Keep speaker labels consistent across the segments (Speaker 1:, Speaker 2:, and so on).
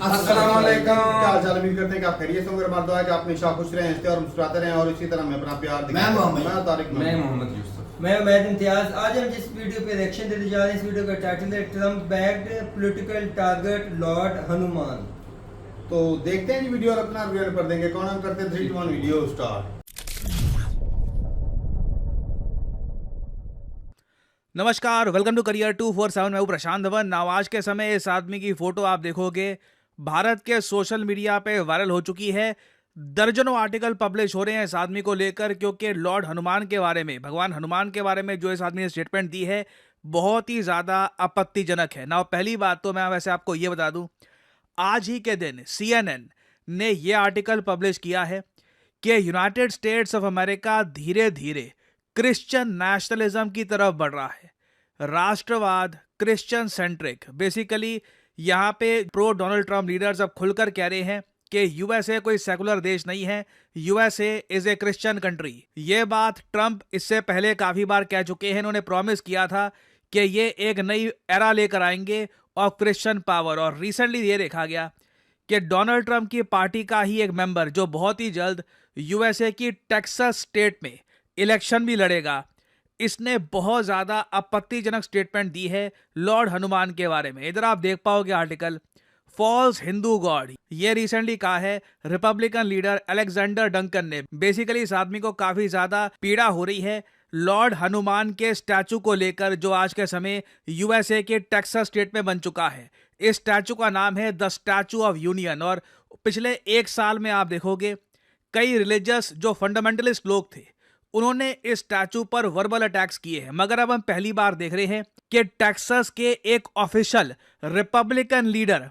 Speaker 1: अस्सलाम वालेकुम।
Speaker 2: क्या हाल चाल, उम्मीद करते हैं कि आप खैरियत से होंगे। हमारा दुआ है कि आप हमेशा खुश रहें, हंसते और मुस्कुराते रहें और इसी तरह मैं अपना प्यार
Speaker 1: मैं मोहम्मद।
Speaker 2: मैं तारिक
Speaker 1: मैं मोहम्मद यूसुफ।
Speaker 3: मैं उमैद इम्तियाज। आज हम जिस वीडियो पे रिएक्शन देने जा रहे हैं, इस वीडियो का टाइटल है Trump backed political target Lord Hanuman.
Speaker 2: तो देखते हैं जी वीडियो और अपना रिव्यू कर देंगे। कौन हम करते हैं 3 2 1 वीडियो स्टार्ट।
Speaker 4: नमस्कार, वेलकम टू करियर 247। मैं हूं प्रशांत धवन। नाउ आज के समय इस आदमी की फोटो आप देखोगे भारत के सोशल मीडिया पे वायरल हो चुकी है। दर्जनों आर्टिकल पब्लिश हो रहे हैं इस आदमी को लेकर, क्योंकि लॉर्ड हनुमान के बारे में, भगवान हनुमान के बारे में जो इस आदमी ने स्टेटमेंट दी है बहुत ही ज़्यादा आपत्तिजनक है। नाउ पहली बात तो मैं वैसे आपको ये बता दूं, आज ही के दिन CNN ने ये आर्टिकल पब्लिश किया है कि यूनाइटेड स्टेट्स ऑफ अमेरिका धीरे धीरे क्रिश्चियन नेशनलिज्म की तरफ बढ़ रहा है। राष्ट्रवाद, क्रिश्चियन सेंट्रिक, बेसिकली यहाँ पे प्रो डोनाल्ड ट्रम्प लीडर्स अब खुलकर कह रहे हैं कि यूएसए कोई सेकुलर देश नहीं है, USA is a Christian country. ये बात ट्रम्प इससे पहले काफी बार कह चुके हैं। इन्होंने प्रॉमिस किया था कि ये एक नई एरा लेकर आएंगे ऑफ क्रिश्चियन पावर, और रिसेंटली ये देखा गया कि डोनाल्ड ट्रम्प की पार्टी का ही एक मेंबर जो बहुत ही जल्द यूएसए की टेक्सास स्टेट में इलेक्शन भी लड़ेगा, इसने बहुत ज्यादा आपत्तिजनक स्टेटमेंट दी है लॉर्ड हनुमान के बारे में। इधर आप देख पाओगे आर्टिकल, फॉल्स हिंदू गॉड, ये रिसेंटली कहा है रिपब्लिकन लीडर अलेक्जेंडर डंकन ने। बेसिकली इस आदमी को काफी ज्यादा पीड़ा हो रही है लॉर्ड हनुमान के स्टैचू को लेकर, जो आज के समय यूएसए के टेक्सास स्टेट में बन चुका है। इस स्टैचू का नाम है द स्टैचू ऑफ यूनियन, और पिछले एक साल में आप देखोगे कई रिलीजियस जो फंडामेंटलिस्ट लोग थे उन्होंने इस स्टैचू पर वर्बल अटैक्स किए हैं। मगर अब हम पहली बार देख रहे हैं कि टेक्सास के एक ऑफिशियल रिपब्लिकन लीडर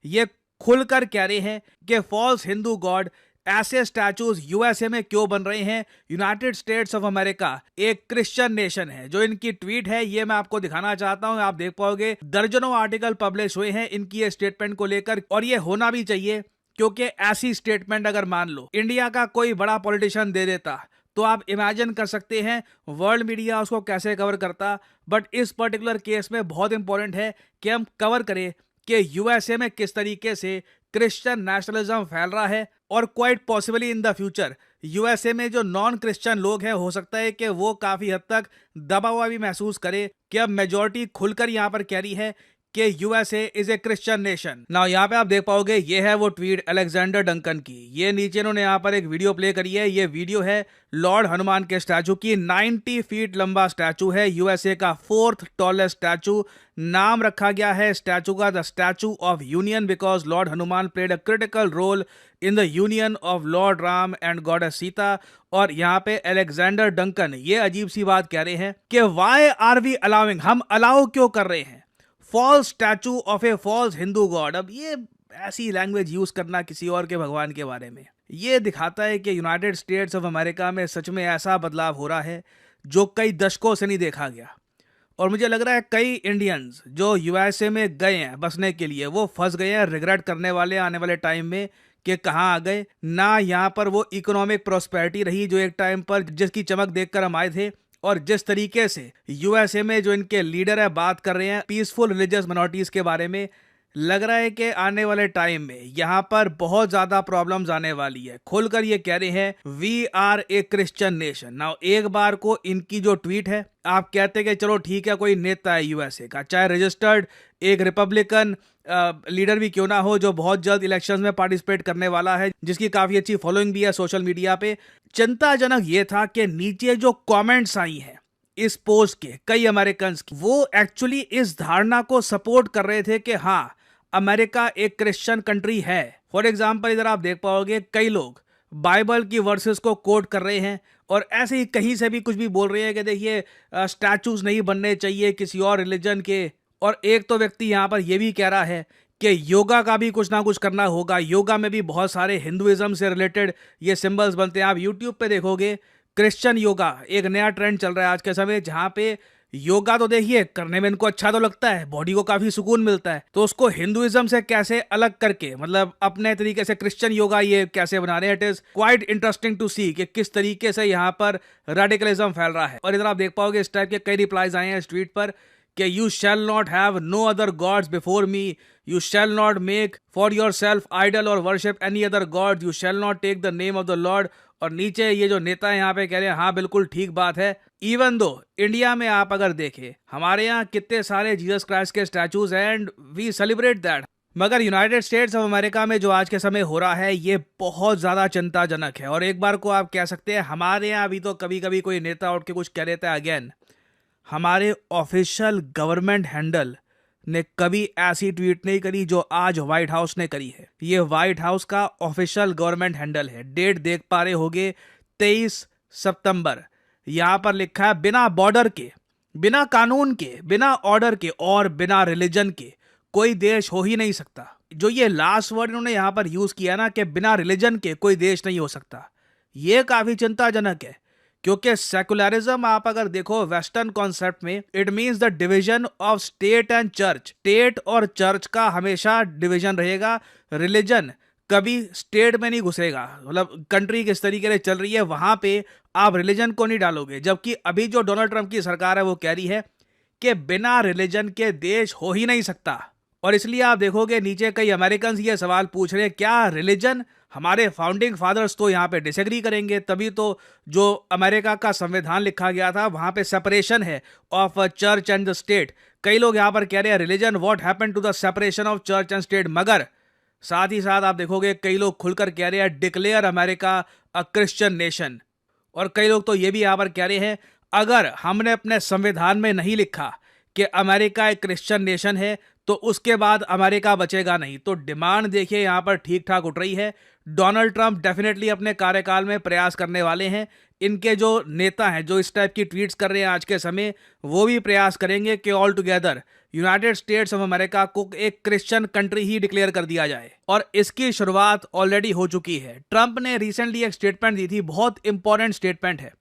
Speaker 4: ये खुलकर कह रहे हैं कि फॉल्स हिंदू गॉड ऐसे स्टैचूज यूएसए में क्यों बन रहे हैं। यूनाइटेड स्टेट्स ऑफ अमेरिका एक क्रिश्चियन नेशन है। जो इनकी ट्वीट है ये मैं आपको दिखाना चाहता हूं। आप देख पाओगे दर्जनों आर्टिकल पब्लिश हुए हैं इनकी ये स्टेटमेंट को लेकर, और ये होना भी चाहिए, क्योंकि ऐसी स्टेटमेंट अगर मान लो इंडिया का कोई बड़ा पॉलिटिशियन दे देता तो आप इमेजिन कर सकते हैं वर्ल्ड मीडिया उसको कैसे कवर करता। बट इस पर्टिकुलर केस में बहुत इंपॉर्टेंट है कि हम कवर करें कि यूएसए में किस तरीके से क्रिश्चियन नेशनलिज्म फैल रहा है, और quite possibly in the future USA में जो नॉन क्रिश्चियन लोग हैं हो सकता है कि वो काफी हद तक दबा हुआ भी महसूस करे कि अब मेजॉरिटी खुलकर यहां पर कह रही है कि USA is a Christian nation. Now यहाँ पे आप देख पाओगे ये है वो ट्वीट अलेक्जेंडर डंकन की। ये नीचे इन्होंने यहाँ पर एक वीडियो प्ले करी है। ये वीडियो है लॉर्ड हनुमान के स्टैचू की। 90 फीट लंबा स्टैचू है, यूएसए का 4th टॉलेस्ट स्टैचू। नाम रखा गया है स्टैचू का the statue of union because lord Hanuman played a critical role in the union of lord Ram and goddess Sita. और यहाँ पे अलेक्जेंडर डंकन ये अजीब सी बात कह रहे हैं कि वाई आर वी अलाउइंग, हम अलाउ क्यों कर रहे हैं false statue of a false Hindu god. अब ये ऐसी लैंग्वेज यूज करना किसी और के भगवान के बारे में, ये दिखाता है कि यूनाइटेड स्टेट्स ऑफ अमेरिका में सच में ऐसा बदलाव हो रहा है जो कई दशकों से नहीं देखा गया। और मुझे लग रहा है कई इंडियंस जो यूएसए में गए हैं बसने के लिए वो फंस गए हैं, रिग्रेट करने वाले आने वाले टाइम में कि कहाँ आ गए ना। यहाँ पर वो इकोनॉमिक प्रॉस्पेरिटी रही जो एक टाइम पर जिसकी चमक देखकर हम आए थे, और जिस तरीके से यूएसए में जो इनके लीडर है बात कर रहे हैं पीसफुल रिलीजियस माइनॉरिटीज के बारे में, लग रहा है कि आने वाले टाइम में यहाँ पर बहुत ज्यादा प्रॉब्लम्स आने वाली है। खुलकर ये कह रहे हैं we are a Christian nation. Now एक बार को इनकी जो ट्वीट है आप कहते हैं कि चलो ठीक है कोई नेता है यूएसए का, चाहे रजिस्टर्ड एक रिपब्लिकन लीडर भी क्यों ना हो, जो बहुत जल्द इलेक्शंस में पार्टिसिपेट करने वाला है, जिसकी काफी अच्छी फॉलोइंग भी है सोशल मीडिया पे। चिंताजनक ये था कि नीचे जो कमेंट्स आई हैं इस पोस्ट के कई अमेरिकन की, वो एक्चुअली इस धारणा को सपोर्ट कर रहे थे कि हाँ अमेरिका एक क्रिश्चियन कंट्री है। फॉर एग्जाम्पल इधर आप देख पाओगे कई लोग बाइबल की वर्सेस को कोट कर रहे हैं, और ऐसे ही कहीं से भी कुछ भी बोल रहे हैं कि देखिए स्टैचूज नहीं बनने चाहिए किसी और रिलीजन के। और एक तो व्यक्ति यहाँ पर यह भी कह रहा है कि योगा का भी कुछ ना कुछ करना होगा, योगा में भी बहुत सारे हिंदुइज्म से रिलेटेड ये सिंबल्स बनते हैं। आप यूट्यूब पे देखोगे क्रिश्चियन योगा एक नया ट्रेंड चल रहा है आज के समय, जहाँ पे योगा तो देखिए करने में इनको अच्छा तो लगता है, बॉडी को काफी सुकून मिलता है, तो उसको हिंदुइज्म से कैसे अलग करके मतलब अपने तरीके से क्रिश्चियन योगा ये कैसे बना रहे हैं। It is quite interesting to see कि किस तरीके से यहाँ पर रेडिकलिज्म फैल रहा है। और इधर आप देख पाओगे इस टाइप के कई रिप्लाईज आए हैं इस ट्वीट पर कि you shall not have no other gods before me, you shall not make for yourself idol और worship any other god, you shall not take the name of the Lord. और नीचे ये जो नेता यहाँ पे कह रहे हैं हाँ बिल्कुल ठीक बात है। इवन दो इंडिया में आप अगर देखें हमारे यहाँ कितने सारे जीसस क्राइस्ट के स्टैचूज हैं एंड वी सेलिब्रेट दैट, मगर यूनाइटेड स्टेट्स ऑफ अमेरिका में जो आज के समय हो रहा है ये बहुत ज़्यादा चिंताजनक है। और एक बार को आप कह सकते हैं हमारे यहाँ अभी तो कभी कभी कोई नेता उठ के कुछ कह देता है, अगेन हमारे ऑफिशियल गवर्नमेंट हैंडल ने कभी ऐसी ट्वीट नहीं करी जो आज व्हाइट हाउस ने करी है। ये व्हाइट हाउस का ऑफिशियल गवर्नमेंट हैंडल है। डेट देख पा रहे होगे 23 सितंबर। यहाँ पर लिखा है बिना बॉर्डर के, बिना कानून के, बिना ऑर्डर के और बिना रिलीजन के कोई देश हो ही नहीं सकता। जो ये लास्ट वर्ड इन्होंने यहाँ पर यूज किया ना कि बिना रिलीजन के कोई देश नहीं हो सकता, ये काफी चिंताजनक है। क्योंकि सेकुलरिज्म आप अगर देखो वेस्टर्न कॉन्सेप्ट में it means the division of state and church. State और चर्च का हमेशा डिवीजन रहेगा, रिलीजन कभी स्टेट में नहीं घुसेगा। मतलब कंट्री किस तरीके से चल रही है वहां पे आप रिलीजन को नहीं डालोगे। जबकि अभी जो डोनाल्ड ट्रंप की सरकार है वो कह रही है कि बिना रिलीजन के देश हो ही नहीं सकता। और इसलिए आप देखोगे नीचे कई अमेरिकन ये सवाल पूछ रहे हैं क्या रिलीजन, हमारे फाउंडिंग फादर्स तो यहाँ पे डिसएग्री करेंगे, तभी तो जो अमेरिका का संविधान लिखा गया था वहां पे सेपरेशन है of church and the state. कई लोग यहाँ पर कह रहे हैं religion what happened to the separation of church and state, मगर साथ ही साथ आप देखोगे कई लोग खुलकर कह रहे हैं declare America a Christian nation. और कई लोग तो ये भी यहाँ पर कह रहे हैं अगर हमने अपने संविधान में नहीं लिखा कि अमेरिका एक क्रिश्चियन नेशन है तो उसके बाद अमेरिका बचेगा नहीं। तो डिमांड देखिए यहाँ पर ठीक ठाक उठ रही है। डोनाल्ड ट्रंप डेफिनेटली अपने कार्यकाल में प्रयास करने वाले हैं। इनके जो नेता हैं जो इस टाइप की ट्वीट्स कर रहे हैं आज के समय, वो भी प्रयास करेंगे कि all together United states of America को एक क्रिश्चियन कंट्री ही डिक्लेयर कर दिया जाए। और इसकी शुरुआत ऑलरेडी हो चुकी है। ट्रंप ने रिसेंटली एक स्टेटमेंट दी थी, बहुत इंपॉर्टेंट स्टेटमेंट है,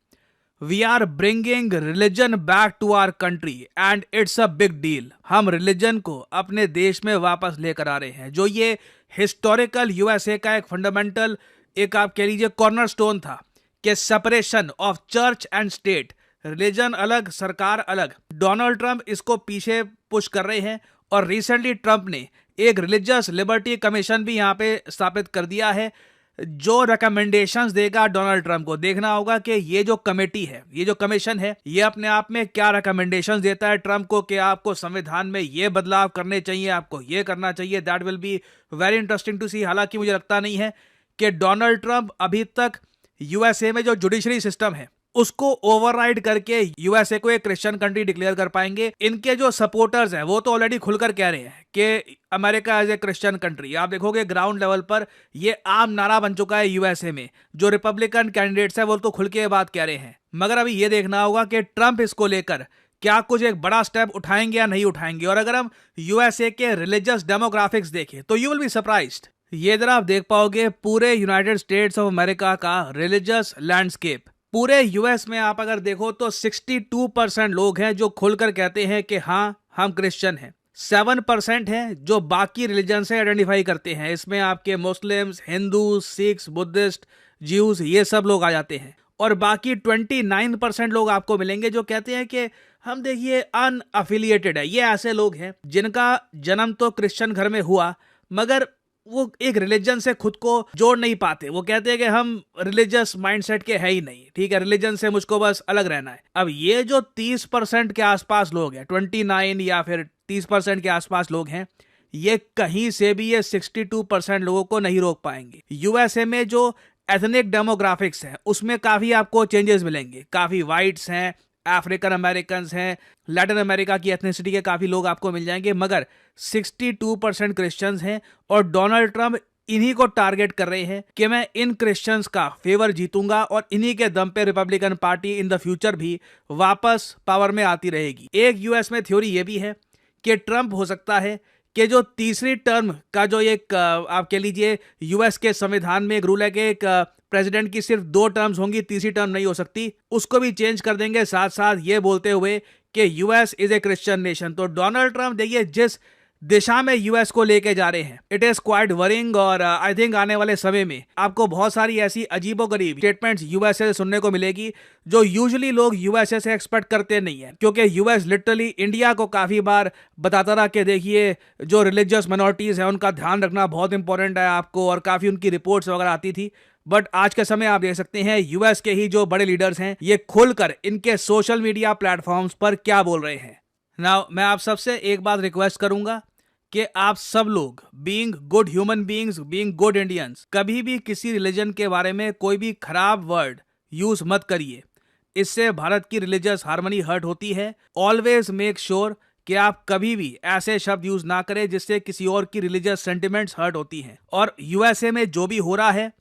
Speaker 4: we are bringing religion back to our country and it's a big deal. हम रिलीजन को अपने देश में वापस लेकर आ रहे हैं। जो ये हिस्टोरिकल यूएसए का एक फंडामेंटल, एक आप कह लीजिए कॉर्नरस्टोन था कि separation of church and state, religion अलग सरकार अलग। डोनाल्ड ट्रंप इसको पीछे पुश कर रहे हैं और रिसेंटली ट्रंप ने एक रिलीजियस लिबर्टी कमीशन भी यहाँ पे स्थापित कर दिया है जो रिकमेंडेशंस देगा डोनाल्ड ट्रंप को। देखना होगा कि ये जो कमेटी है, ये जो कमीशन है, ये अपने आप में क्या रिकमेंडेशंस देता है ट्रंप को कि आपको संविधान में ये बदलाव करने चाहिए, आपको ये करना चाहिए। That will be very interesting to see. हालांकि मुझे लगता नहीं है कि डोनाल्ड ट्रंप अभी तक यूएसए में जो जुडिशरी सिस्टम है उसको ओवरराइड करके यूएसए को एक क्रिश्चियन कंट्री डिक्लेयर कर पाएंगे। इनके जो सपोर्टर्स हैं वो तो ऑलरेडी खुलकर कह रहे हैं कि America as a Christian country. आप देखोगे ग्राउंड लेवल पर ये आम नारा बन चुका है यूएसए में। जो रिपब्लिकन कैंडिडेट्स हैं वो तो खुल के बात कह रहे हैं, मगर अभी ये देखना होगा कि ट्रंप इसको लेकर क्या कुछ एक बड़ा स्टेप उठाएंगे या नहीं उठाएंगे। और अगर हम यूएसए के रिलीजियस डेमोग्राफिक्स देखें तो यू विल बी सरप्राइज्ड। ये इधर आप देख पाओगे पूरे यूनाइटेड स्टेट्स ऑफ अमेरिका का रिलीजियस लैंडस्केप। पूरे यूएस में आप अगर देखो तो 62% लोग हैं जो खुलकर कहते हैं कि हाँ हम क्रिश्चियन हैं। 7% हैं जो बाकी रिलीजन से आइडेंटिफाई करते हैं। इसमें आपके Muslims, Hindu, Sikhs, Buddhist, Jews, ये सब लोग आ जाते हैं। और बाकी 29% लोग आपको मिलेंगे जो कहते हैं कि हम देखिए अनअफिलिएटेड है। ये ऐसे लोग हैं जिनका जन्म तो क्रिश्चियन घर में हुआ मगर वो एक रिलीजन से खुद को जोड़ नहीं पाते। वो कहते हैं कि हम रिलीजियस माइंडसेट के है ही नहीं, ठीक है, रिलीजन से मुझको बस अलग रहना है। अब ये जो 30% के आसपास लोग हैं, 29 या फिर 30% के आसपास लोग हैं, ये कहीं से भी ये 62% लोगों को नहीं रोक पाएंगे। यूएसए में जो एथनिक डेमोग्राफिक्स है उसमें काफी आपको चेंजेस मिलेंगे। काफी वाइट्स हैं, अफ्रीकन अमेरिकन हैं, लैटिन अमेरिका की एथनिसिटी के काफी लोग आपको मिल जाएंगे, मगर 62% क्रिश्चियंस हैं। और डोनाल्ड ट्रंप इन्हीं को टारगेट कर रहे हैं कि मैं इन क्रिश्चियंस का फेवर जीतूंगा और इन्हीं के दम पे Republican party in the future भी वापस पावर में आती रहेगी। एक यूएस में थ्योरी ये भी है कि ट्रंप हो सकता है कि जो तीसरी टर्म का जो एक आप कह लीजिए यूएस के संविधान में एक रूल है कि एक प्रेसिडेंट की सिर्फ 2 टर्म्स होंगी, तीसरी टर्म नहीं हो सकती, उसको भी चेंज कर देंगे, साथ साथ ये बोलते हुए कि US is a Christian nation. तो डोनाल्ड ट्रंप देखिए जिस दिशा में यूएस को लेके जा रहे हैं। इट इज क्वाइट वरिंग और आई थिंक आने वाले समय में आपको बहुत सारी ऐसी अजीबोगरीब स्टेटमेंट्स यूएसए से सुनने को मिलेगी जो यूजुअली लोग यूएसए से एक्सपेक्ट करते नहीं है, क्योंकि यूएस लिटरली इंडिया को काफी बार बताता रहा कि देखिए जो रिलीजियस माइनॉरिटीज है उनका ध्यान रखना बहुत इंपॉर्टेंट है आपको, और काफी उनकी रिपोर्ट्स वगैरह आती थी। बट आज के समय आप देख सकते हैं यूएस के ही जो बड़े लीडर्स हैं ये खुलकर इनके सोशल मीडिया प्लेटफॉर्म्स पर क्या बोल रहे हैं। नाउ मैं आप सबसे एक बात रिक्वेस्ट करूंगा कि आप सब लोग being good human beings, being good Indians, कभी भी किसी रिलीजन के बारे में कोई भी खराब वर्ड यूज मत करिए। इससे भारत की रिलीजियस हार्मनी हर्ट होती है। ऑलवेज मेक श्योर कि आप कभी भी ऐसे शब्द यूज ना करें जिससे किसी और की रिलीजियस सेंटिमेंट्स हर्ट होती हैं। और यूएसए में जो भी हो रहा है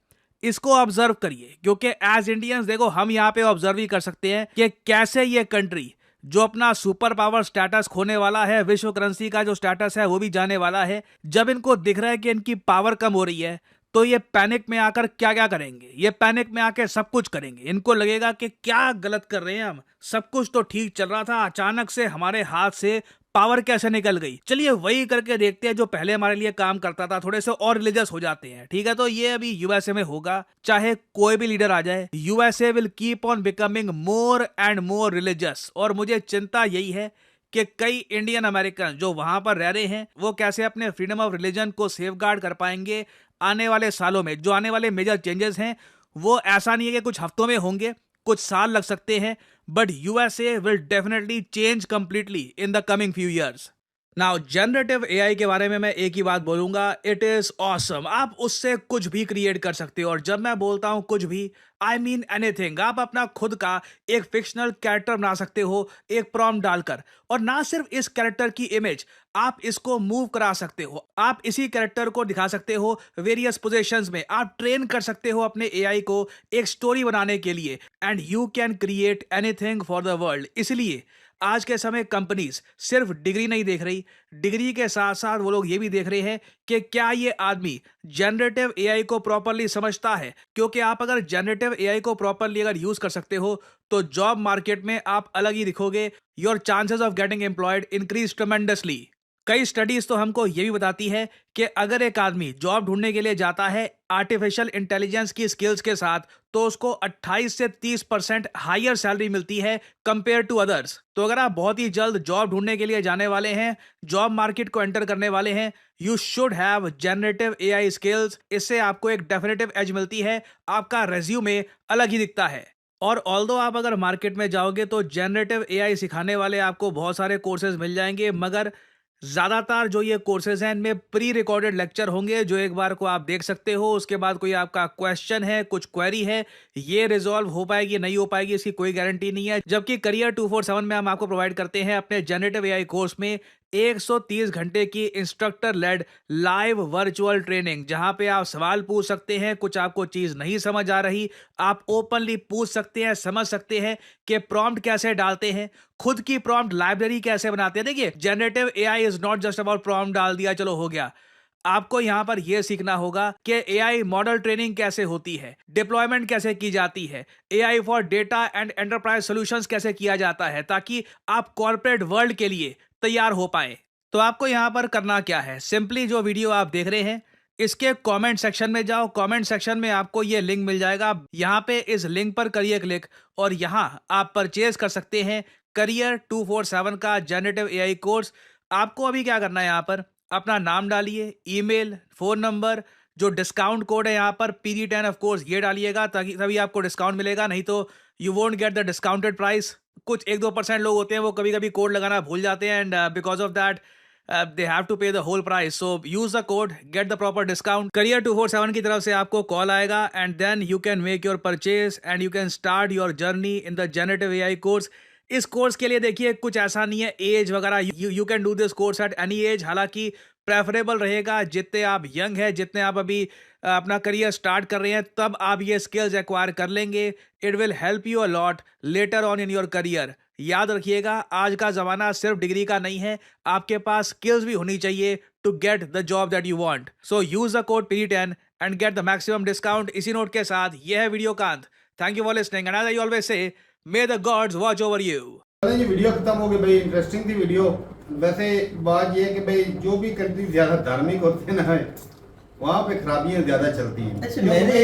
Speaker 4: इसको ऑब्जर्व करिए, क्योंकि एज इंडियंस देखो हम यहाँ पे ऑब्जर्व ही कर सकते हैं कि कैसे ये कंट्री जो अपना सुपर पावर स्टेटस खोने वाला है, विश्व करेंसी का जो स्टेटस है वो भी जाने वाला है, जब इनको दिख रहा है कि इनकी पावर कम हो रही है तो ये पैनिक में आकर क्या क्या करेंगे, ये पैनिक में आकर सब कुछ करेंगे। इनको लगेगा कि क्या गलत कर रहे हैं हम, सब कुछ तो ठीक चल रहा था, अचानक से हमारे हाथ से पावर कैसे निकल गई। चलिए वही करके देखते हैं जो पहले हमारे लिए काम करता था, थोड़े से और रिलीजियस हो जाते हैं। ठीक है, तो ये अभी यूएसए में होगा, चाहे कोई भी लीडर आ जाए, USA will keep on becoming more and more religious. और मुझे चिंता यही है कि कई इंडियन अमेरिकन जो वहां पर रह रहे हैं वो कैसे अपने फ्रीडम ऑफ रिलीजन को सेफगार्ड कर पाएंगे आने वाले सालों में। जो आने वाले मेजर चेंजेस हैं वो ऐसा नहीं है कि कुछ हफ्तों में होंगे, कुछ साल लग सकते हैं, but USA will definitely change completely in the coming few years. Now, generative AI के बारे में मैं एक ही बात बोलूंगा, it is awesome. आप उससे कुछ भी क्रिएट कर सकते हो, और जब मैं बोलता हूं कुछ भी, I mean anything. आप अपना खुद का एक फिक्शनल कैरेक्टर बना सकते हो एक प्रॉम्प्ट डालकर, और ना सिर्फ इस कैरेक्टर की इमेज, आप इसको मूव करा सकते हो, आप इसी कैरेक्टर को दिखा सकते हो वेरियस पोजीशंस में, आप ट्रेन कर सकते हो अपने एआई को एक स्टोरी बनाने के लिए, and you can create anything for the world. इसलिए आज के समय कंपनीज सिर्फ डिग्री नहीं देख रही, डिग्री के साथ साथ वो लोग ये भी देख रहे हैं कि क्या ये आदमी जनरेटिव एआई को प्रॉपरली समझता है, क्योंकि आप अगर जनरेटिव एआई को प्रॉपरली अगर यूज कर सकते हो तो जॉब मार्केट में आप अलग ही दिखोगे। Your chances of getting employed increase tremendously. कई स्टडीज तो हमको ये भी बताती है कि अगर एक आदमी जॉब ढूंढने के लिए जाता है आर्टिफिशियल इंटेलिजेंस की स्किल्स के साथ, तो उसको 28 से 30% हायर सैलरी मिलती है कंपेयर टू अदर्स। तो अगर आप बहुत ही जल्द जॉब ढूंढने के लिए जाने वाले हैं, जॉब मार्केट को एंटर करने वाले हैं, you should have generative AI skills. इससे आपको एक डेफिनेटिव एज मिलती है, आपका रेज्यूमे अलग ही दिखता है। और ऑल्दो आप अगर मार्केट में जाओगे तो जनरेटिव एआई सिखाने वाले आपको बहुत सारे कोर्सेज मिल जाएंगे, मगर ज्यादातर जो ये कोर्सेज हैं इनमें प्री रिकॉर्डेड लेक्चर होंगे जो एक बार को आप देख सकते हो। उसके बाद कोई आपका क्वेश्चन है, कुछ क्वेरी है, ये रिजॉल्व हो पाएगी नहीं हो पाएगी इसकी कोई गारंटी नहीं है। जबकि करियर 247 में हम आपको प्रोवाइड करते हैं अपने जनरेटिव एआई कोर्स में 130 घंटे की instructor led live virtual training, जहां पे आप सवाल पूछ सकते हैं, कुछ आपको चीज नहीं समझ आ रही आप ओपनली पूछ सकते हैं, समझ सकते हैं कि प्रॉम्प्ट कैसे डालते हैं, खुद की प्रॉम्प्ट लाइब्रेरी कैसे बनाते हैं। देखिए generative AI is not just about prompt डाल दिया चलो हो गया, आपको यहां पर यह सीखना होगा कि एआई मॉडल ट्रेनिंग कैसे होती है, डिप्लॉयमेंट कैसे की जाती है, AI for data and enterprise solutions कैसे किया जाता है, ताकि आप कॉर्पोरेट वर्ल्ड के लिए तैयार हो पाए। तो आपको यहां पर करना क्या है, सिंपली जो वीडियो आप देख रहे हैं इसके कमेंट सेक्शन में जाओ, कमेंट सेक्शन में आपको ये लिंक मिल जाएगा, यहां पे इस लिंक पर करिए क्लिक और यहां आप परचेज कर सकते हैं करियर 247 का जनरेटिव एआई कोर्स। आपको अभी क्या करना है, यहां पर अपना नाम डालिए, ईमेल, फोन नंबर, जो डिस्काउंट कोड है यहाँ पर PD10 ऑफ कोर्स ये डालिएगा, ताकि तभी आपको डिस्काउंट मिलेगा, नहीं तो you won't get the discounted price. कुछ 1-2% लोग होते हैं वो कभी कभी कोड लगाना भूल जाते हैं, and because of that they have to pay the whole price. So use the code, get the proper discount. Career 247 की तरफ से आपको कॉल आएगा and then you can make your purchase and you can start your journey in the generative AI course. इस course के लिए देखिए कुछ ऐसा नहीं है एज वगैरह, you can do this course at any as. हालांकि प्रेफरेबल रहेगा जितने आप यंग हैं, जितने आप अभी अपना करियर स्टार्ट कर रहे हैं, तब आप ये स्किल्स एक्वायर कर लेंगे। It will help you a lot later on in your career. याद रखिएगा आज का जमाना सिर्फ डिग्री का नहीं है, आपके पास स्किल्स भी होनी चाहिए to get the job that you want. So use the code PD10 and get the maximum discount. इसी नोट के साथ यह है वीडियो का अंत। Thank you for listening and as I always say, may the gods watch over you.
Speaker 2: ये video खत्म हो गई भाई, इंटरेस्टिंग थी वीडियो। वैसे बात ये है कि भाई जो भी कंट्री ज्यादा धार्मिक होते हैं ना, वहाँ पे खराबियां ज्यादा चलती हैं।
Speaker 3: अच्छा,
Speaker 2: क्योंकि
Speaker 3: मैंने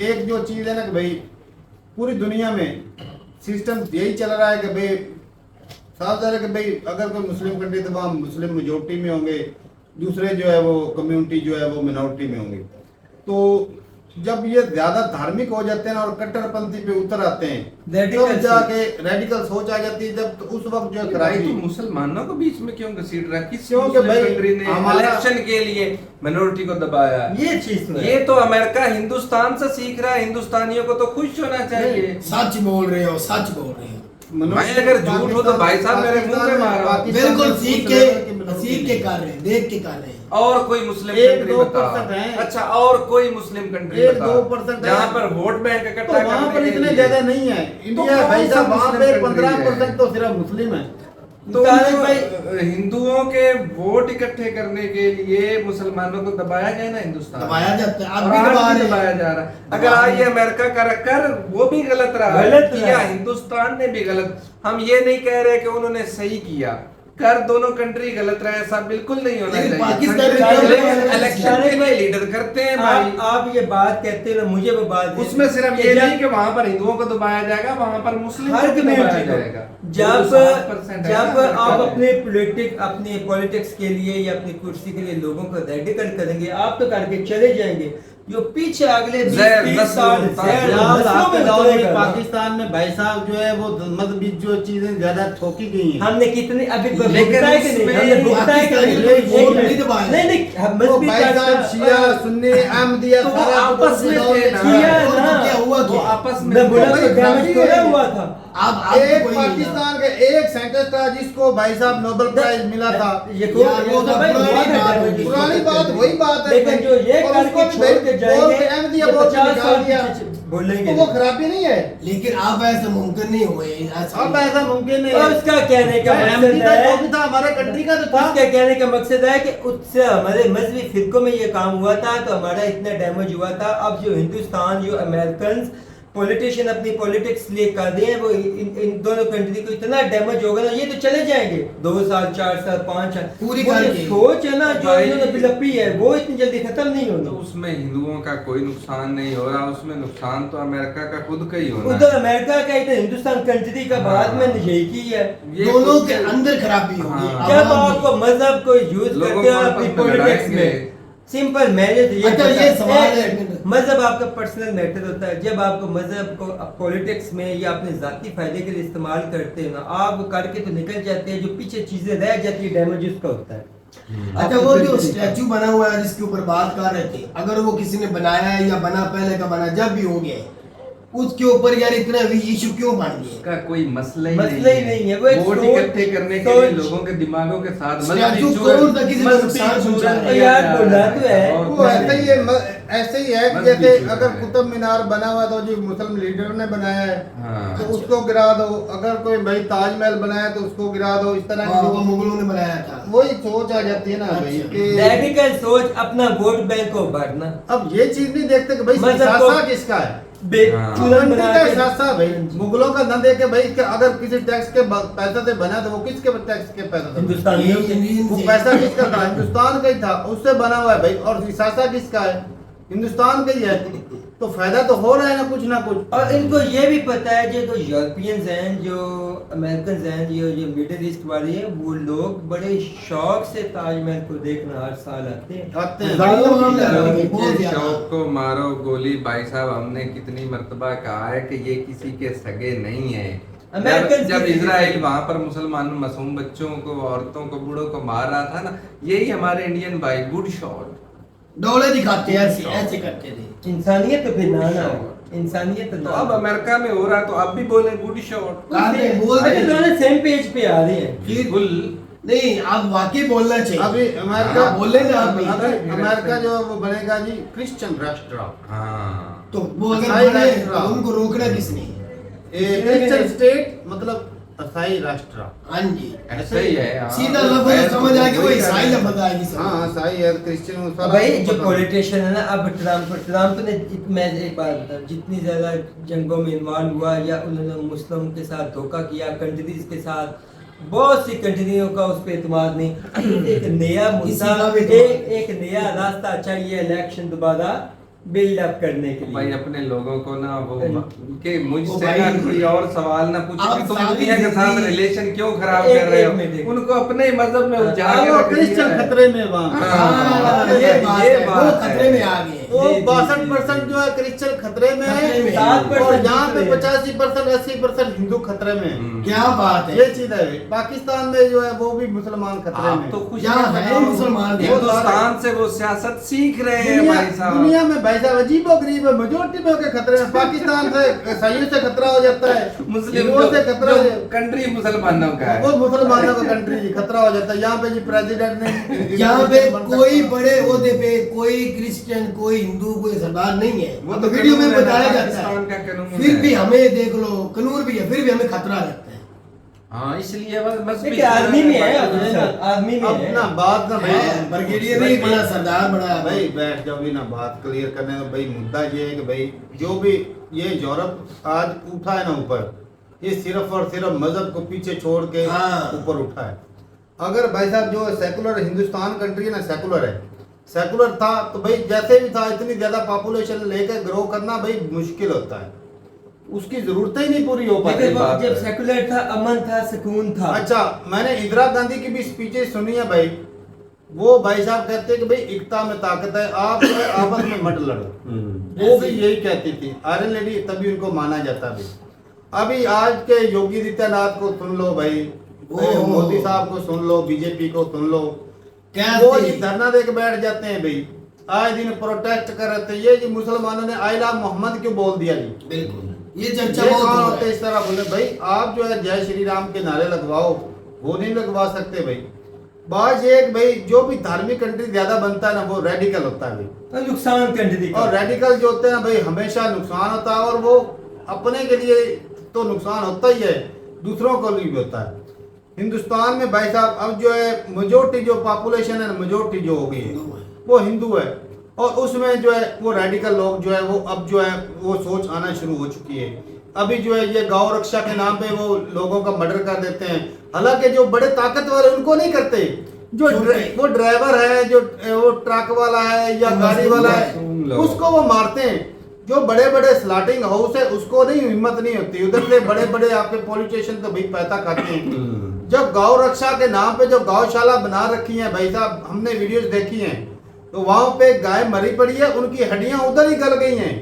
Speaker 2: एक जो चीज है ना कि भाई पूरी दुनिया में सिस्टम यही चल रहा है कि भाई साफ है कि भाई अगर कोई मुस्लिम कंट्री तो वहाँ मुस्लिम मेजोरिटी में होंगे, दूसरे जो है वो कम्युनिटी जो है वो मिनोरिटी में होंगे। तो जब ये ज्यादा धार्मिक हो जाते हैं और कट्टरपंथी पे उतर आते हैं,
Speaker 3: Radical
Speaker 2: तब जाके रेडिकल सोच आ जाती है, जब तो उस वक्त जो है
Speaker 1: भाई
Speaker 2: खराबी।
Speaker 1: तो मुसलमानों को बीच में क्यों घसीट रहा है? किस
Speaker 2: क्योंकि
Speaker 1: मुस्लिम
Speaker 2: भाई
Speaker 1: कंट्री ने
Speaker 2: हमारा-
Speaker 1: इलेक्शन के लिए मिनोरिटी को दबाया?
Speaker 3: ये चीज तो है।
Speaker 1: ये तो अमेरिका हिंदुस्तान से सीख रहा है। हिंदुस्तानियों को तो खुश होना चाहिए।
Speaker 5: सच बोल रहे हो, सच बोल रहे हो।
Speaker 1: मैं अगर झूठ हूँ तो भाई साहब मेरे मुंह पे मारो।
Speaker 5: बिल्कुल सीख के कर रहे हैं, देख के कर रहे हैं।
Speaker 1: और कोई मुस्लिम
Speaker 2: 1-2%
Speaker 1: कंट्री बताओ।
Speaker 2: है।
Speaker 1: अच्छा, और कोई मुस्लिम कंट्री
Speaker 2: 1-2%
Speaker 1: जहाँ
Speaker 2: है।
Speaker 1: पर वोट बैंक
Speaker 2: तो
Speaker 1: इकट्ठा
Speaker 2: वहाँ पर
Speaker 1: करने के
Speaker 2: इतने
Speaker 1: लिए।
Speaker 2: ज्यादा नहीं है। इंडिया
Speaker 1: कौन
Speaker 2: भाई
Speaker 1: सा
Speaker 2: साहब वहाँ पे
Speaker 1: मुस्लिम कंट्री
Speaker 2: 15%
Speaker 1: है?
Speaker 2: तो सिर्फ मुस्लिम है।
Speaker 1: तो
Speaker 2: तारिक
Speaker 1: भाई हिंदुओं के वोट इकट्ठे करने के लिए मुसलमानों को दबाया गया ना हिंदुस्तान।
Speaker 5: दबाया जाता है, अब
Speaker 1: और
Speaker 5: भी
Speaker 1: आज
Speaker 5: दबा
Speaker 1: भी
Speaker 5: रहे
Speaker 1: दबाया
Speaker 5: हैं।
Speaker 1: जा रहा है। अगर आज ये अमेरिका का रखकर वो भी गलत रहा,
Speaker 3: गलत
Speaker 1: किया
Speaker 3: रहा।
Speaker 1: हिंदुस्तान ने भी गलत। हम ये नहीं कह रहे कि उन्होंने सही किया, कर दोनों कंट्री गलत रहा, ऐसा बिल्कुल नहीं होना
Speaker 5: लेकिन
Speaker 1: चाहिए।
Speaker 5: पाकिस्तान में
Speaker 1: लेकिन
Speaker 5: क्या-
Speaker 1: इलेक्शन के लिए लीडर करते हैं भाई।
Speaker 3: आप ये बात कहते हो ना, मुझे वो बात
Speaker 1: उसमें सिर्फ ये नहीं कि वहां पर हिंदुओं को दबाया जाएगा, वहां पर मुस्लिम
Speaker 3: हर
Speaker 1: को भी दबाया
Speaker 3: कम्युनिटी
Speaker 1: जाएगा।
Speaker 3: को जब
Speaker 1: 60% है
Speaker 3: जब
Speaker 1: ना
Speaker 3: आप
Speaker 1: अमेरिका में।
Speaker 3: अपने पॉलिटिक्स के लिए या अपनी कुर्सी के लिए लोगों को रेडिकल करेंगे, आप तो करके चले जाएंगे। जो पीछे अगले 20-30 साल
Speaker 2: पाकिस्तान में भाई साहब जो है वो मजहबी जो चीजें ज्यादा थोकी गई हैं।
Speaker 3: हमने कितने अभी
Speaker 1: लेकिन
Speaker 3: भुगता है कि नहीं?
Speaker 1: उसमें
Speaker 3: हमने भुगता है कि
Speaker 5: पाकिस्तानी
Speaker 3: नहीं?
Speaker 5: लोग वोट नहीं दबाए।
Speaker 3: नहीं नहीं,
Speaker 2: तो
Speaker 3: मजहबी
Speaker 2: भाई साहब शिया सुन्नी अहमदिया
Speaker 1: तो वो
Speaker 2: सारा
Speaker 1: आपस में थे ना।
Speaker 3: किया
Speaker 5: और
Speaker 3: ना।
Speaker 5: क्या हुआ
Speaker 1: वो
Speaker 5: क्या?
Speaker 1: आपस में
Speaker 3: मैं बोला तो
Speaker 2: भाई
Speaker 3: डैमेज
Speaker 2: काफी
Speaker 3: थोड़ा
Speaker 2: है।
Speaker 3: हुआ था।
Speaker 5: आप
Speaker 2: एक
Speaker 5: कोई नहीं
Speaker 2: पाकिस्तान का एक साइंटिस्ट था जिसको भाई साहब नोबेल प्राइज मिला था।
Speaker 3: ये
Speaker 5: यार, वो तो
Speaker 3: भाई
Speaker 5: पुरानी
Speaker 3: बहुत है
Speaker 5: बात
Speaker 3: damage।
Speaker 5: होगी।
Speaker 2: पुरानी बात वही बात है।
Speaker 3: लेकिन जो ये
Speaker 2: और
Speaker 3: करके
Speaker 2: उसको भी
Speaker 3: छोड़ के
Speaker 2: बोल
Speaker 3: जाएंगे,
Speaker 2: के अहमदिया
Speaker 3: ये
Speaker 2: बोल के
Speaker 3: 50
Speaker 2: निकाल
Speaker 3: साल
Speaker 2: दिया।
Speaker 3: बोलेंगे
Speaker 2: तो वो खराबी नहीं है।
Speaker 5: लेकिन आप ऐसा मुमकिन नहीं हुए।
Speaker 2: अब ऐसा मुमकिन नहीं
Speaker 3: और
Speaker 2: है।
Speaker 3: उसका कहने का
Speaker 2: अहमदी
Speaker 3: मकसद
Speaker 2: का
Speaker 3: है,
Speaker 2: जो भी था हमारे कंट्री का तो था।
Speaker 3: उसका कहने का मकसद है कि उससे हमारे मजहबी फिरकों में ये काम हुआ था तो हमारा इतना डैमेज हुआ था। अब जो हिंदुस्तान, जो अमेरिकन पॉलिटिशियन अपनी पॉलिटिक्स लिए कर रहे हैं, वो इन दोनों कंट्री को इतना डैमेज होगा ना, ये तो चले जाएंगे 2 साल 4 साल 5 साल।
Speaker 5: पूरी
Speaker 3: वो जो
Speaker 5: करके।
Speaker 3: सोच है ना जो
Speaker 1: भाई-
Speaker 3: इन्होंने बिलपी है, वो इतनी जल्दी खत्म नहीं
Speaker 1: तो
Speaker 3: होनी।
Speaker 1: उसमें हिंदुओं का कोई नुकसान नहीं हो रहा, उसमें नुकसान तो अमेरिका का खुद का ही होना
Speaker 3: उधर
Speaker 1: है।
Speaker 3: अमेरिका का इधर हिंदुस्तान कंट्री का
Speaker 1: हाँ।
Speaker 3: बाद में यही की है।
Speaker 1: ये
Speaker 5: दोनों
Speaker 1: खुद
Speaker 5: के अंदर खराबी होगी।
Speaker 1: हाँ।
Speaker 3: जब
Speaker 5: आवाम
Speaker 3: आपको
Speaker 5: में।
Speaker 3: मजहब को यूज
Speaker 1: लोगों
Speaker 3: करते हो
Speaker 1: को
Speaker 3: अपनी
Speaker 1: आपस में
Speaker 3: पॉलिटिक्स
Speaker 1: लड़ाएंगे।
Speaker 3: में, सिंपल मैनेज ये
Speaker 5: अच्छा,
Speaker 3: होता
Speaker 5: ये
Speaker 3: है।
Speaker 5: सवाल है।
Speaker 3: मजहब आपका पर्सनल मैटर होता है। जब आपको मजहब को पॉलिटिक्स में या अपने जाती फायदे के लिए इस्तेमाल करते हैं ना, आप वो करके तो निकल जाते हैं, जो पीछे चीजें रह जाती है डैमेज उसका होता है।
Speaker 5: अच्छा, वो जो स्टैचू बना हुआ है जिसके ऊपर बात कर रहे थे, अगर वो किसी ने बनाया है या बना पहले का बना, जब भी हो गया है, उसके ऊपर यार इतना इशू क्यों बन गया?
Speaker 1: इसका कोई मसला
Speaker 3: मसला ही नहीं है। वो एक
Speaker 1: वोट
Speaker 3: सोच-
Speaker 1: इकट्ठे करने के लिए
Speaker 3: सोच-
Speaker 1: लोगों के दिमागों के साथ
Speaker 5: स्टैचू करोड़ तक किसी को नुकसान पहुंचा रहा है।
Speaker 3: यार, बोला तो है।
Speaker 2: वो ऐसे ही है, ऐसे ही है कि
Speaker 1: मजहबी
Speaker 2: जैसे
Speaker 1: चीज़
Speaker 2: अगर
Speaker 1: है।
Speaker 2: कुतुब मीनार बना हुआ तो जो मुस्लिम लीडर ने बनाया है
Speaker 1: हाँ।
Speaker 2: तो उसको गिरा दो। अगर कोई भाई ताजमहल बनाया तो उसको गिरा दो। इस तरह
Speaker 5: हाँ,
Speaker 2: की
Speaker 5: वो
Speaker 2: जो
Speaker 5: मुगलों ने बनाया था।
Speaker 2: वही सोच आ जाती है ना भाई
Speaker 5: अच्छा।
Speaker 2: कि
Speaker 3: रेडिकल सोच, अपना वोट बैंक को भरना,
Speaker 2: अब ये चीज नहीं देखते कि भाई
Speaker 3: मजहब
Speaker 2: शासा
Speaker 3: को-
Speaker 2: किसका है।
Speaker 1: हाँ।
Speaker 3: चूलन बना
Speaker 2: का
Speaker 3: के
Speaker 2: शासा भाई मुगलों का न देके भाई कि अगर किसी टैक्स के पैसे से बना तो वो किसके टैक्स के पैसे से बना?
Speaker 3: हिंदुस्तानियों के
Speaker 2: वो पैसा किसका था? हिंदुस्तान का ही था, उससे बना हुआ है भाई। और शासा किसका है? हिंदुस्तान का ही है। तो फायदा तो हो रहा है ना कुछ ना कुछ।
Speaker 3: और इनको ये भी पता है जो यूरोपियंस हैं, जो अमेरिकन हैं, जो मिडिल ईस्ट वाले हैं, वो लोग बड़े शौक से ताजमहल को देखना हर साल आते हैं।
Speaker 2: आते हैं।
Speaker 5: ज्यादा मामला है,
Speaker 1: उनके
Speaker 5: बहुत ज्यादा।
Speaker 1: शौक को मारो गोली। भाई साहब, हमने कितनी मर्तबा कहा है कि ये किसी के सगे नहीं है।
Speaker 3: अमेरिकन
Speaker 1: जब
Speaker 3: की-
Speaker 1: इजराइल वहां पर मुसलमान मासूम बच्चों को, औरतों को, बूढ़ों को मार रहा था ना, यही हमारे इंडियन भाई गुड शॉट
Speaker 5: डोले दिखाते हैं, ऐसे ऐसे करते थे।
Speaker 3: इंसानियत तो फिर ना है, इंसानियत
Speaker 1: तो अब अमेरिका में हो रहा तो अब भी बोले गुड शॉट।
Speaker 5: बोल रहे हैं।
Speaker 3: दोनों सेम पेज पे आ रहे हैं।
Speaker 1: बिल्कुल।
Speaker 5: नहीं, आप वाकई बोलना चाहिए।
Speaker 2: अभी अमेरिका
Speaker 5: हाँ, बोले ना आप भी।
Speaker 2: अभी अमेरिका जो वो बनेगा जी क्रिश्चियन राष्ट्र।
Speaker 1: हाँ।
Speaker 5: तो वो अगर
Speaker 2: ईसाई
Speaker 5: बने
Speaker 2: राष्ट्र।
Speaker 5: तो उनको रोकना किसने?
Speaker 2: क्रिश्चियन स्टेट मतलब ईसाई राष्ट्र।
Speaker 5: हाँ जी,
Speaker 1: ऐसा ही है। हाँ।
Speaker 5: सीधा लफ्ज समझ आ गया, वो ईसाई लफ्ज आएगी
Speaker 2: हाँ
Speaker 5: समझ।
Speaker 2: ईसाई है, क्रिश्चियन
Speaker 3: अब भाई जो पॉलिटिशियन है ना, अब ट्रम्प ने, मैं एक बात बता, जितनी ज्यादा जंगों में इन्वॉल्व हुआ या उन्होंने मुस्लिम के साथ धोखा किया, कंट्रीज के साथ, बहुत सी कंट्रियों का उस पर एतमाद नहीं। एक नया मुद्दा,
Speaker 5: का भी एतमाद।
Speaker 3: एक नया रास्ता चाहिए इलेक्शन दोबारा बिल्डअप करने के
Speaker 1: भाई
Speaker 3: लिए।
Speaker 1: अपने लोगों को ना वो कि
Speaker 5: ओ
Speaker 1: मुझसे
Speaker 5: भाई,
Speaker 1: ना कोई और सवाल ना पूछो
Speaker 5: आप
Speaker 1: कि तुम
Speaker 5: सारी
Speaker 1: दुनिया के साथ
Speaker 5: जिंदगी-
Speaker 1: रिलेशन क्यों खराब
Speaker 3: एक-
Speaker 1: कर रहे
Speaker 3: एक मिनट,
Speaker 1: हो,
Speaker 3: एक-
Speaker 1: उनको अपने ही मजहब में उलझा
Speaker 2: हाँ,
Speaker 1: के
Speaker 2: वो
Speaker 1: रख दिया
Speaker 2: क्रिश्चियन
Speaker 1: है।
Speaker 2: खतरे में वहाँ
Speaker 5: हाँ,
Speaker 1: ये
Speaker 5: ये बात है, वो
Speaker 1: बात है।
Speaker 5: खतरे में आ गए हैं।
Speaker 2: वो
Speaker 3: जी, जी,
Speaker 2: 62% जो है क्रिश्चियन खतरे में
Speaker 5: खतरे
Speaker 2: है
Speaker 5: में है।
Speaker 3: 7%
Speaker 2: और यहाँ पे
Speaker 3: दूसरे हैं।
Speaker 2: 85% 80% हिंदू खतरे में है।
Speaker 5: क्या बात है।
Speaker 2: ये चीज है। पाकिस्तान में जो है वो भी मुसलमान खतरे में
Speaker 1: आप तो खुश
Speaker 5: यहाँ है मुसलमान भी।
Speaker 1: हिंदुस्तान से वो सियासत सीख रहे हैं
Speaker 2: दुनिया,
Speaker 1: भाई साहब।
Speaker 2: दुनिया में भाई साहब अजीबो गरीब है, मेजोरिटी में के खतरे में। पाकिस्तान से ईसाइयों से खतरा हो जाता है,
Speaker 1: मुस्लिम
Speaker 2: हिंदुओं से खतरा हो जाता
Speaker 1: कंट्री मुसलमानों का
Speaker 2: है, वो
Speaker 1: है।
Speaker 2: मुसलमानों का कंट्री खतरा हो जाता है। यहाँ पे जी प्रेसिडेंट ने
Speaker 5: यहाँ पे कोई बड़े ओहदे पे कोई क्रिश्चियन, कोई हिंदू, कोई सरदार नहीं है।
Speaker 1: वो
Speaker 5: वो
Speaker 1: तो
Speaker 5: तो वीडियो में
Speaker 1: कानून है,
Speaker 5: बताया जाता
Speaker 1: पाकिस्तान का
Speaker 5: है।
Speaker 1: कानून
Speaker 5: फिर
Speaker 1: है।
Speaker 5: भी हमें देख लो, कनूर भी है, फिर भी हमें खतरा लगता है।
Speaker 1: हाँ इसलिए बस
Speaker 3: देखिए आर्मी में है, आर्मी में
Speaker 2: अब
Speaker 3: है।
Speaker 2: ना बात ना भाई
Speaker 5: ब्रिगेडियर नहीं बना, सरदार बना।
Speaker 2: भाई बैठ जाओ भी ना, बात क्लियर करने दो भाई। मुद्दा ये है कि भाई जो भी ये यूरोप आज उठा है ना ऊपर, ये सिर्फ और सिर्फ मजहब को पीछे छोड़ के
Speaker 5: हाँ।
Speaker 2: ऊपर उठा है। अगर भाई साहब जो सेकुलर हिंदुस्तान कंट्री है ना, सेकुलर है, सेकुलर था तो भाई जैसे भी था इतनी ज्यादा पॉपुलेशन लेकर ग्रो करना भाई मुश्किल होता है, उसकी जरूरत ही नहीं पूरी हो पाती।
Speaker 3: देखिए,
Speaker 1: बात
Speaker 3: जब
Speaker 1: है।
Speaker 3: सेकुलर था, अमन था, सुकून था।
Speaker 2: अच्छा, मैंने इंदिरा गांधी की भी स्पीचेस सुनी है भाई। वो भाई साहब कहते हैं कि भाई एकता में ताकत है, आप जो है आपस में मत लड़ो। वो भी यही कहती थी, आयरन लेडी, तभी उनको माना जाता भी। अभी आज के योगी आदित्यनाथ को सुन लो भाई, मोदी साहब को सुन लो, बीजेपी को सुन लो,
Speaker 5: क्या
Speaker 2: वो
Speaker 5: थी?
Speaker 2: जी धरना दे के बैठ जाते हैं भाई, आए दिन प्रोटेस्ट कर रहे थे। ये जी मुसलमानों ने आई लव मोहम्मद क्यों बोल दिया जी?
Speaker 5: बिल्कुल, ये चर्चा
Speaker 2: ये
Speaker 5: बहुत
Speaker 2: कौन
Speaker 5: हो
Speaker 2: होते
Speaker 5: रहा है।
Speaker 2: इस तरह बोले? भाई आप जो है जय श्री राम के नारे लगवाओ, वो नहीं लगवा सकते भाई। बात ये है कि भाई जो भी धार्मिक कंट्री ज्यादा बनता है ना, वो रेडिकल होता है भाई।
Speaker 3: तो नुकसान कंट्री का।
Speaker 2: और रेडिकल जो होते हैं भाई हमेशा नुकसान होता है, और वो अपने के लिए तो नुकसान होता ही है, दूसरों को लिए भी होता है। हिंदुस्तान में भाई साहब अब जो है मेजोरिटी जो पॉपुलेशन है, मेजोरिटी जो हो गई है वो हिंदू है, और उसमें जो है वो रेडिकल लोग जो है वो अब जो है वो सोच आना शुरू हो चुकी है। अभी जो है ये गौ रक्षा के नाम पे वो लोगों का मर्डर कर देते हैं, हालांकि जो बड़े ताकतवर है उनको नहीं करते, जो वो ड्राइवर है, जो वो ट्रक वाला है या गाड़ी वाला है, उसको वो मारते हैं। जो बड़े बड़े स्लॉटिंग हाउस है उसको नहीं, हिम्मत नहीं होती, उधर से बड़े बड़े आपके पॉलिटिशियन तो भाई पैसा खाते हैं। जब गौ रक्षा के नाम पे जो गौशाला बना रखी है भाई साहब, हमने वीडियोस देखी हैं, तो वहां पे गाय मरी पड़ी है, उनकी हड्डियां उधर ही गल गई हैं,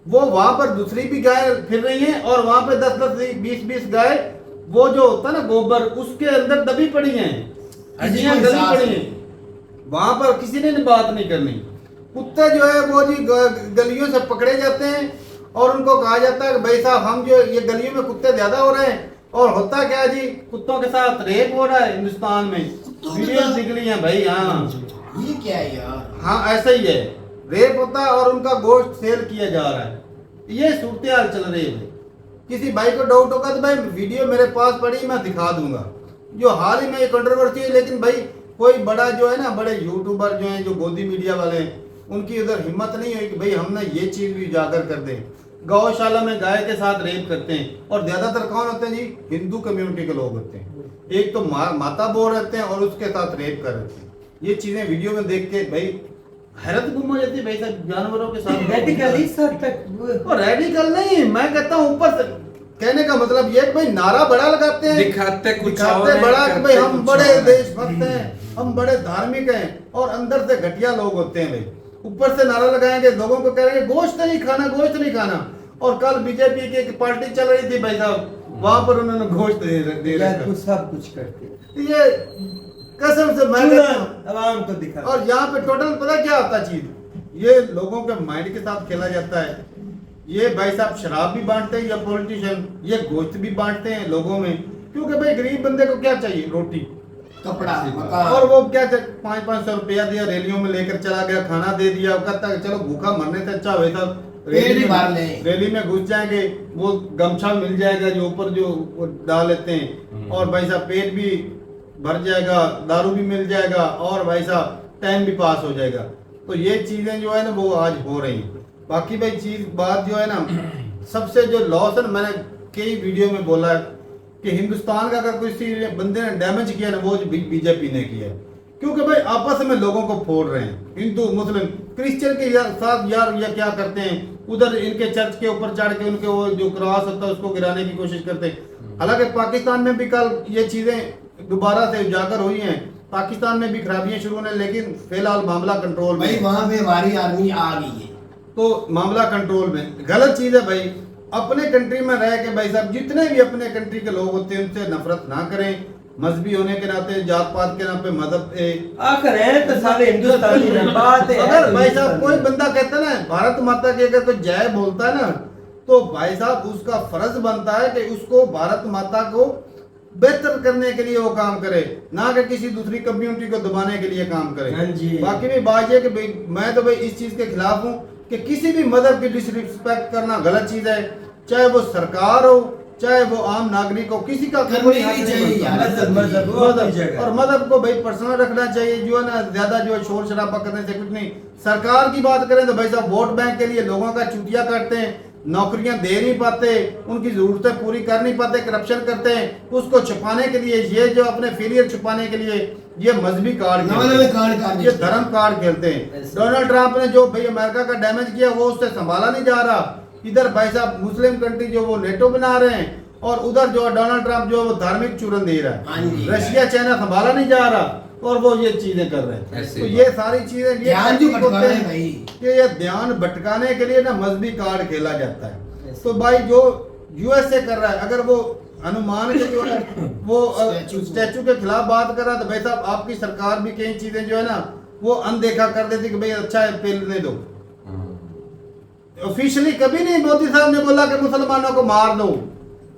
Speaker 2: वो वहां पर दूसरी भी गाय फिर रही हैं, और वहां पे 10-10 20-20 गाय, वो जो होता है ना गोबर, उसके अंदर दबी पड़ी हैं, हड्डियां गली पड़ी हैं। वहां पर किसी ने बात नहीं करनी। कुत्ते जो है वो जी गलियों से पकड़े जाते हैं, और उनको कहा जाता है कि भाई साहब हम जो ये गलियों में कुत्ते ज्यादा हो रहे हैं, और होता क्या है जी, कुत्तों के साथ रेप हो रहा है हिंदुस्तान में, वीडियो निकली है भाई। हाँ
Speaker 5: ये क्या है यार?
Speaker 2: हाँ ऐसा ही है, रेप होता है और उनका गोश्त सेल किया जा रहा है। ये सूरत हाल चल रही है भाई। किसी भाई को डाउट होगा तो भाई वीडियो मेरे पास पड़ी, मैं दिखा दूंगा, जो हाल ही में ये कंट्रोवर्सी है। लेकिन भाई कोई बड़ा जो है ना, बड़े यूट्यूबर जो हैं, जो गोदी मीडिया वाले हैं, उनकी उधर हिम्मत नहीं हुई कि भाई हमने ये चीज भी उजागर कर दें। गौशाला में गाय के साथ रेप करते हैं, और ज्यादातर कौन होते हैं जी? हिंदू कम्युनिटी के लोग होते हैं। एक तो माता बो रहते हैं और उसके साथ रेप कर रहे हैं। ये चीजें वीडियो में देख के भाई हैरत गुम हो जाती है भाई साहब, जानवरों के साथ
Speaker 3: रेडिकल इस हद तक।
Speaker 2: और रेडिकल नहीं, मैं कहता हूँ ऊपर से कहने का मतलब ये कि भाई नारा बड़ा लगाते हैं,
Speaker 1: दिखाते कुछ
Speaker 2: दिखाते
Speaker 1: और हैं,
Speaker 2: बड़ा कि भाई
Speaker 1: करते
Speaker 2: हम
Speaker 1: कुछ
Speaker 2: बड़े
Speaker 1: और हैं।
Speaker 2: देशभक्त हैं, हम बड़े धार्मिक हैं, और अंदर से घटिया लोग होते हैं भाई। ऊपर से नारा लगाएंगे, लोगों को कहेंगे गोश्त नहीं खाना, गोश्त नहीं खाना। और कल बीजेपी की एक पार्टी चल रही थी भाई साहब, वहां पर उन्होंने गोश्त दे रखा।
Speaker 3: सब कुछ करते।
Speaker 2: ये कसम से मैं कहता हूं,
Speaker 3: आवाम को दिखा।
Speaker 2: और यहाँ पे टोटल पता क्या होता चीज, ये लोगों के माइंड के साथ खेला जाता है। ये भाई साहब शराब भी बांटते हैं या पॉलिटिशियन, ये गोश्त भी बांटते हैं लोगों में, क्योंकि भाई गरीब बंदे को क्या चाहिए? रोटी,
Speaker 5: कपड़ा, मकान।
Speaker 2: और वो क्या 500-500 रुपया दिया, रैलियों में लेकर चला गया, खाना दे दिया, वो कहता है चलो भूखा मरने से अच्छा भाई साहब
Speaker 5: पेट भी भर ले।
Speaker 2: रैली में घुस जाएंगे, वो गमछा मिल जाएगा जो ऊपर जो वो डाल लेते हैं, और भाई साहब पेट भी भर जाएगा, दारू भी मिल जाएगा, और भाई साहब टाइम भी पास हो जाएगा। तो ये चीजें जो है ना वो आज हो रही हैं। बाकी भाई चीज बात जो है ना, सबसे जो लॉस है ना, मैंने कई वीडियो में बोला है कि हिंदुस्तान का अगर किसी बंदे ने डैमेज किया ना, वो बीजेपी ने किया है। क्योंकि भाई आपस में लोगों को फोड़ रहे हैं, हिंदू मुस्लिम क्रिश्चियन के साथ यार ये क्या करते हैं, उधर इनके चर्च के ऊपर चढ़ के उनके वो जो क्रॉस होता है उसको गिराने की कोशिश करते हैं। हालांकि पाकिस्तान में भी कल ये चीजें दोबारा से उजागर हुई हैं, पाकिस्तान में भी खराबियां शुरू होने, लेकिन फिलहाल मामला कंट्रोल में।
Speaker 5: भाई वहाँ पे हमारी आर्मी आ गई है,
Speaker 2: तो मामला कंट्रोल में। गलत चीज है भाई, अपने कंट्री में रह के भाई साहब जितने भी अपने कंट्री के लोग होते हैं उनसे नफरत ना करें, मजहबी होने के नाते, जात पात के नाम पे, मजहब
Speaker 3: आखिर है तो सारे हिंदुस्तानी ना, बात है।
Speaker 2: अगर भाई साहब कोई बंदा कहता है ना भारत माता की अगर कोई जय बोलता है ना, तो भाई साहब उसका फर्ज बनता है कि उसको भारत माता को बेहतर करने के लिए वो काम करे, ना कि किसी दूसरी कम्युनिटी को दबाने के लिए काम करे।
Speaker 3: हाँ जी।
Speaker 2: बाकी भी बात ये कि भाई मैं तो भाई इस चीज के खिलाफ हूँ कि किसी भी मजहब की डिसरिस्पेक्ट करना गलत चीज है, चाहे वो सरकार हो चाहे वो आम नागरिक हो, किसी का
Speaker 5: करनी
Speaker 2: कोई
Speaker 5: नहीं
Speaker 2: हक नहीं
Speaker 5: चाहिए
Speaker 2: बनता।
Speaker 5: यार,
Speaker 3: मजहब वो अपनी जगह।
Speaker 2: और मजहब को भाई पर्सनल रखना चाहिए, जो है ना ज्यादा जो है शोर शराबा करने से कुछ नहीं। सरकार की बात करें तो भाई साहब वोट बैंक के लिए लोगों का चुटिया करते हैं, नौकरियां दे नहीं पाते, उनकी जरूरतें पूरी कर नहीं पाते, करप्शन करते हैं, उसको छुपाने के लिए ये जो अपने फेलियर छुपाने के लिए ये मजहबी कार्ड
Speaker 5: नवे कार्ड
Speaker 2: ये धर्म कार्ड खेलते हैं। डोनाल्ड ट्रंप ने जो भाई अमेरिका का डैमेज किया वो उससे संभाला नहीं जा रहा। इधर भाई साहब मुस्लिम कंट्री जो वो नेटो बना रहे हैं, और उधर जो डोनाल्ड ट्रंप जो वो धार्मिक चूरन दे रहा है। रशिया चाइना संभाला नहीं जा रहा और वो ये चीजें कर रहे हैं।
Speaker 1: ऐसी
Speaker 2: तो
Speaker 1: बात।
Speaker 2: ये सारी चीजें
Speaker 5: ध्यान जो भटका रहे हैं भाई।
Speaker 2: कि ये ध्यान भटकाने के लिए ना मजहबी कार्ड खेला जाता है। तो भाई जो यूएसए कर रहा है, अगर वो हनुमान के जो है वो स्टैचू के खिलाफ बात कर रहा है, तो भाई साहब आपकी सरकार भी कई चीजें जो है ना वो अनदेखा कर देती कि भाई अच्छा है पेलने दो। ऑफिशियली कभी नहीं मोदी साहब ने बोला कि मुसलमानों को मार दो,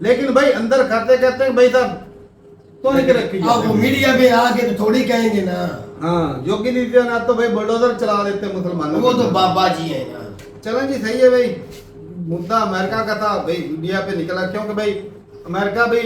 Speaker 2: लेकिन भाई अंदर खाते कहते हैं भाई साहब तो नहीं रखी
Speaker 5: अब वो मीडिया पे आके तो थोड़ी कहेंगे ना,
Speaker 2: हाँ योगी आदित्यनाथ तो भाई बुलडोजर चला देते हैं मुसलमानों
Speaker 5: वो
Speaker 2: के।
Speaker 5: तो बाबा जी है ना।
Speaker 2: चलो जी सही है भाई, मुद्दा अमेरिका का था भाई इंडिया पे निकला, क्योंकि भाई अमेरिका भी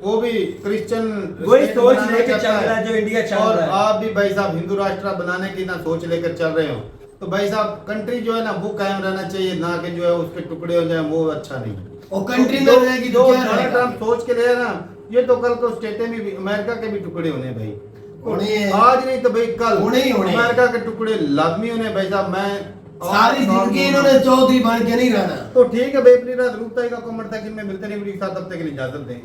Speaker 2: वो भी क्रिश्चियन
Speaker 3: वही
Speaker 2: स्टेट
Speaker 3: सोच
Speaker 2: बनाना
Speaker 3: लेके
Speaker 2: चाहता
Speaker 3: चल रहा है
Speaker 2: है,
Speaker 3: जो इंडिया चाह
Speaker 2: और
Speaker 3: रहा है।
Speaker 2: आप भी भाई साहब हिंदू राष्ट्र बनाने की ना सोच लेकर चल रहे हो, तो भाई साहब कंट्री जो है ना वो कायम रहना चाहिए, ना कि जो है उसके टुकड़े हो जाए, वो अच्छा नहीं।
Speaker 5: और कंट्री में
Speaker 2: जो-
Speaker 5: रहेगी
Speaker 2: जो
Speaker 5: तो क्या
Speaker 2: डोनाल्ड
Speaker 5: रहेगा?
Speaker 2: ट्रंप सोच के ले ना, ये तो कल को स्टेटें भी अमेरिका के भी टुकड़े होने हैं भाई,
Speaker 5: होने हैं।
Speaker 2: आज नहीं तो भाई कल
Speaker 5: होने ही होने हैं।
Speaker 2: अमेरिका के टुकड़े लाजमी होने भाई साहब। मैं
Speaker 5: सारी जिंदगी इन्होंने चौधरी बन के नहीं रहना।
Speaker 2: तो ठीक है भाई, अपनी रात रूपता का कमेंट था कि मैं मिलते नहीं, साथ हफ्ते के लिए इजाजत दें।